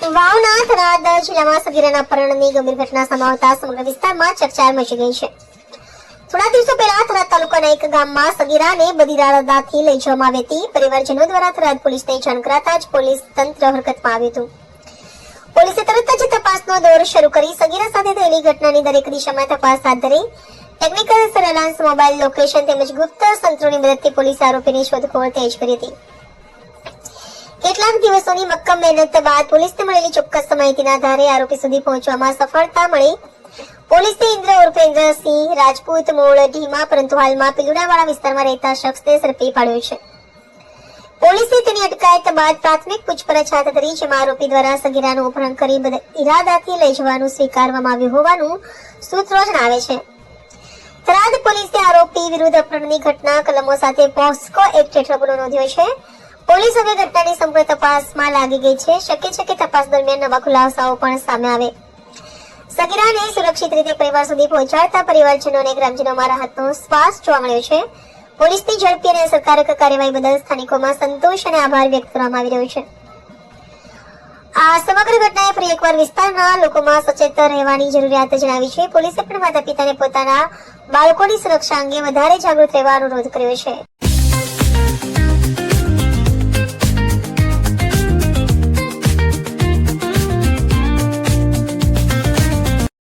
વાવના થરાદ જિલ્લામાં સગીરાના અપહરણની ગંભીર ઘટના સામે આવતા સમગ્ર વિસ્તારમાં ચકચાર મચી ગઈ છે. થોડા દિવસો પહેલા થરાદ તાલુકાના એક ગામમાં સગીરાને બદીરાદાથી લઈ જવામાં આવી હતી. પરિવારજનો દ્વારા થરાદ પોલીસને જાણ કરાતા જ પોલીસ તંત્ર હરકતમાં આવ્યું હતું. પોલીસે તરત જ તપાસનો દોર શરૂ કરી સગીરા સાથે થયેલી ઘટનાની દરેક દિશામાં તપાસ હાથ ધરી. ટેકનિકલ સર્વેલન્સ, મોબાઈલ લોકેશન તેમજ ગુપ્ત તંત્રોની મદદથી પોલીસે આરોપીની શોધખોળ તેજ કરી હતી. કેટલાક દિવસોની મક્કમ મહેનત બાદ પોલીસને મળેલી ચોક્કસ માહિતીના આધારે આરોપી સુધી પહોંચવામાં સફળતા મળી. પોલીસે ઇન્દ્ર ઉર્ફે ઇન્દ્રસિંહ રાજપૂત મૂળ ઢીમા પરંતુ હાલમાં પિલુડાવાળા વિસ્તારમાં રહેતા શખ્સને ઝડપી પાડ્યો છે. પોલીસે તેની અટકાયત બાદ પ્રાથમિક પૂછપરછ હાથ ધરી, જેમાં આરોપી દ્વારા સગીરાનું અપહરણ કરી ઇરાદાથી લઈ જવાનું સ્વીકારવામાં આવ્યું હોવાનું સૂત્રો જણાવે છે. થરાદ પોલીસે આરોપી વિરુદ્ધ અપહરણની ઘટના કલમો સાથે પોસ્કો એક્ટ હેઠળ ગુનો નોંધ્યો છે. પોલીસ હવે ઘટનાની સમગ્ર તપાસમાં લાગી ગઈ છે. શક્ય છે કે તપાસ દરમિયાન નવા ખુલાસાઓ પણ સામે આવે. સગીરાને સુરક્ષિત રીતે પરિવાર સુધી પહોંચાડતા પરિવારજનો અને ગ્રામજનોમાં રાહતનો શ્વાસ જોવા મળ્યો છે. પોલીસની ઝડપી અને અસરકારક કાર્યવાહી બદલ સ્થાનિકોમાં સંતોષ અને આભાર વ્યક્ત કરવામાં આવી રહ્યો છે. આ સમગ્ર ઘટનાએ ફરી એકવાર વિસ્તારના લોકોમાં સચેત રહેવાની જરૂરિયાત જણાવી છે. પોલીસે પણ માતા પિતાને પોતાના બાળકોની સુરક્ષા અંગે વધારે જાગૃત રહેવા અનુરોધ કર્યો છે.